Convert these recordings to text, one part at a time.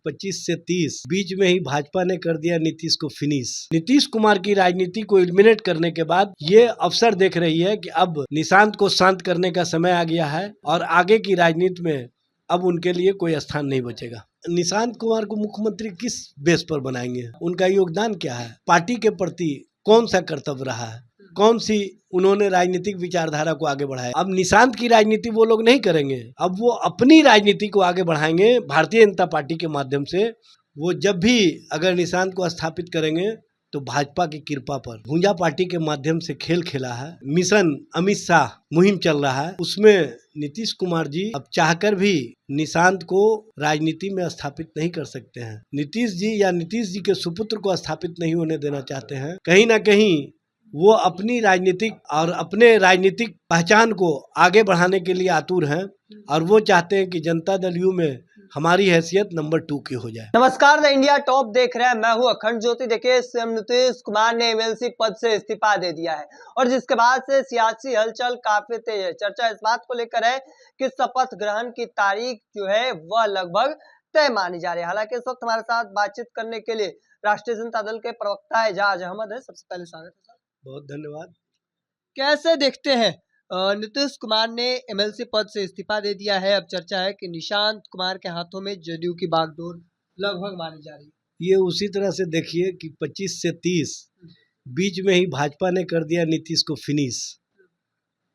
25 से 30 बीच में ही भाजपा ने कर दिया नीतीश को फिनिश। नीतीश कुमार की राजनीति को एलिमिनेट करने के बाद ये अवसर देख रही है कि अब निशांत को शांत करने का समय आ गया है और आगे की राजनीति में अब उनके लिए कोई स्थान नहीं बचेगा। निशांत कुमार को मुख्यमंत्री किस बेस पर बनाएंगे? उनका योगदान क्या है? पार्टी के प्रति कौन सा कर्तव्य रहा है? कौन सी उन्होंने राजनीतिक विचारधारा को आगे बढ़ाया? अब निशांत की राजनीति वो लोग नहीं करेंगे, अब वो अपनी राजनीति को आगे बढ़ाएंगे भारतीय जनता पार्टी के माध्यम से। वो जब भी अगर निशांत को स्थापित करेंगे तो भाजपा की कृपा पर भूंजा पार्टी के माध्यम से खेल खेला है। मिशन अमित शाह मुहिम चल रहा है, उसमें नीतीश कुमार जी अब चाहकर भी निशांत को राजनीति में स्थापित नहीं कर सकते हैं। नीतीश जी या नीतीश जी के सुपुत्र को स्थापित नहीं होने देना चाहते हैं। कहीं ना कहीं वो अपनी राजनीतिक और अपने राजनीतिक पहचान को आगे बढ़ाने के लिए आतुर हैं और वो चाहते हैं कि जनता दल यू में हमारी हैसियत नंबर 2 की हो जाए। नमस्कार, द इंडिया टॉप देख रहे हैं, मैं हूं अखंड ज्योति। देखिए, सीएम नीतीश कुमार ने एमएलसी पद से इस्तीफा दे दिया है और जिसके बाद से सियासी हलचल काफी तेज है। चर्चा इस बात को लेकर है कि शपथ ग्रहण की तारीख जो है वह लगभग तय मानी जा रही है। हालांकि इस वक्त हमारे साथ बातचीत करने के लिए राष्ट्रीय जनता दल के प्रवक्ता एजाज अहमद है। सबसे पहले स्वागत है सर। बहुत धन्यवाद। कैसे देखते हैं, नीतीश कुमार ने एमएलसी पद से इस्तीफा दे दिया है। अब चर्चा है कि निशांत कुमार के हाथों में जदयू की बागडोर लगभग मानी जा रही है। ये उसी तरह से देखिए कि 25 से 30 बीच में ही भाजपा ने कर दिया नीतीश को फिनिश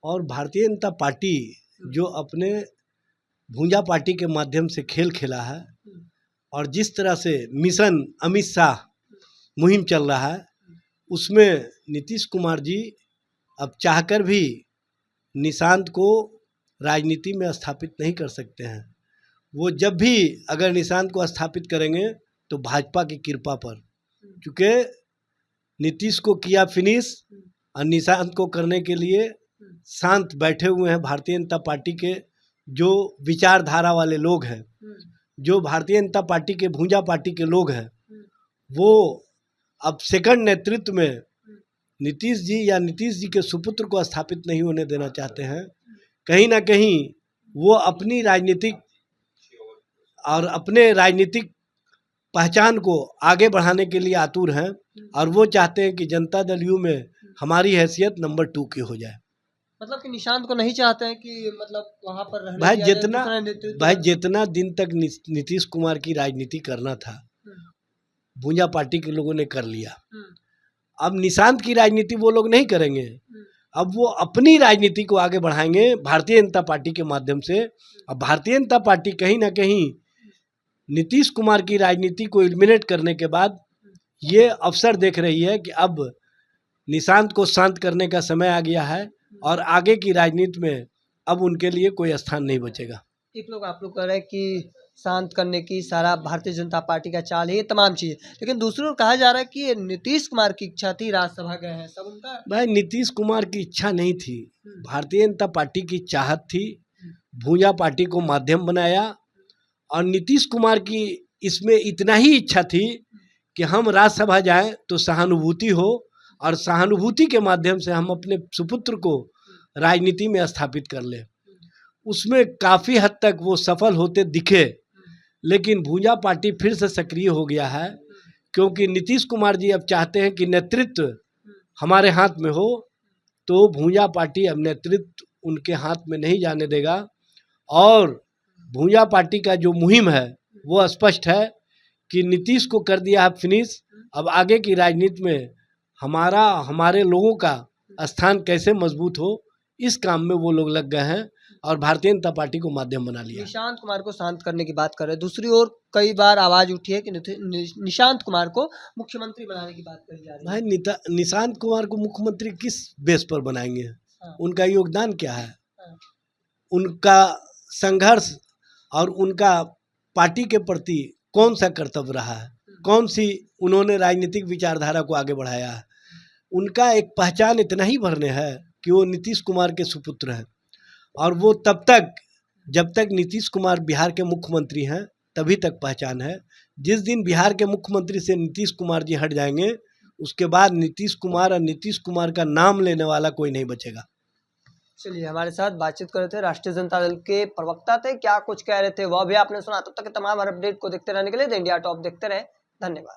और भारतीय जनता पार्टी जो अपने भूंजा पार्टी के माध्यम से खेल खेला है और जिस तरह से मिशन अमित शाह मुहिम चल रहा है, उसमें नीतीश कुमार जी अब चाहकर भी निशांत को राजनीति में स्थापित नहीं कर सकते हैं। वो जब भी अगर निशांत को स्थापित करेंगे तो भाजपा की कृपा पर, क्योंकि नीतीश को किया फिनिश और निशांत को करने के लिए शांत बैठे हुए हैं भारतीय जनता पार्टी के जो विचारधारा वाले लोग हैं, जो भारतीय जनता पार्टी के भूंजा पार्टी के लोग हैं। वो अब सेकंड नेतृत्व में नीतीश जी या नीतीश जी के सुपुत्र को स्थापित नहीं होने देना चाहते हैं। कहीं ना कहीं वो अपनी राजनीतिक और अपने राजनीतिक पहचान को आगे बढ़ाने के लिए आतुर हैं और वो चाहते हैं कि जनता दल यू में हमारी हैसियत नंबर 2 की हो जाए। मतलब कि निशांत को नहीं चाहते हैं कि मतलब वहां पर रहने भाई जितना दिन तक नीतीश कुमार की राजनीति करना था भूंजा पार्टी के लोगों ने कर लिया। अब निशांत की राजनीति वो लोग नहीं करेंगे, अब वो अपनी राजनीति को आगे बढ़ाएंगे भारतीय जनता पार्टी के माध्यम से। अब भारतीय जनता पार्टी कहीं ना कहीं नीतीश कुमार की राजनीति को एलिमिनेट करने के बाद ये अवसर देख रही है कि अब निशांत को शांत करने का समय आ गया है और आगे की राजनीति में अब उनके लिए कोई स्थान नहीं बचेगा। एक लोग आप लोग कह रहे हैं कि शांत करने की सारा भारतीय जनता पार्टी का चाल है, ये तमाम चीजें, लेकिन दूसरी ओर कहा जा रहा है कि नीतीश कुमार की इच्छा थी, राज्यसभा गए हैं सब उनका। भाई नीतीश कुमार की इच्छा नहीं थी, भारतीय जनता पार्टी की चाहत थी। भूंजा पार्टी को माध्यम बनाया और नीतीश कुमार की इसमें इतना ही इच्छा थी कि हम राज्यसभा जाएं तो सहानुभूति हो और सहानुभूति के माध्यम से हम अपने सुपुत्र को राजनीति में स्थापित कर लें। उसमें काफ़ी हद तक वो सफल होते दिखे, लेकिन भूंजा पार्टी फिर से सक्रिय हो गया है क्योंकि नीतीश कुमार जी अब चाहते हैं कि नेतृत्व हमारे हाथ में हो, तो भूंजा पार्टी अब नेतृत्व उनके हाथ में नहीं जाने देगा। और भूंजा पार्टी का जो मुहिम है वो स्पष्ट है कि नीतीश को कर दिया है फिनिश। अब आगे की राजनीति में हमारे लोगों का स्थान कैसे मजबूत हो, इस काम में वो लोग लग गए हैं और भारतीय जनता पार्टी को माध्यम बना लिया। निशांत कुमार को शांत करने की बात कर रहे हैं, दूसरी ओर कई बार आवाज उठी है कि निशांत कुमार को मुख्यमंत्री बनाने की बात कही जा रही है। भाई निशांत कुमार को मुख्यमंत्री किस बेस पर बनाएंगे? उनका योगदान क्या है? उनका संघर्ष और उनका पार्टी के प्रति कौन सा कर्तव्य रहा है? कौन सी उन्होंने राजनीतिक विचारधारा को आगे बढ़ाया है? उनका एक पहचान इतना ही भरने है कि वो नीतीश कुमार के सुपुत्र हैं और वो तब तक जब तक नीतीश कुमार बिहार के मुख्यमंत्री हैं तभी तक पहचान है। जिस दिन बिहार के मुख्यमंत्री से नीतीश कुमार जी हट जाएंगे उसके बाद नीतीश कुमार और नीतीश कुमार का नाम लेने वाला कोई नहीं बचेगा। चलिए, हमारे साथ बातचीत कर रहे थे राष्ट्रीय जनता दल के प्रवक्ता थे, क्या कुछ कह रहे थे वह भी आपने सुना। तब तक के तमाम अपडेट को देखते रहने के लिए द इंडिया टॉप देखते रहे। धन्यवाद।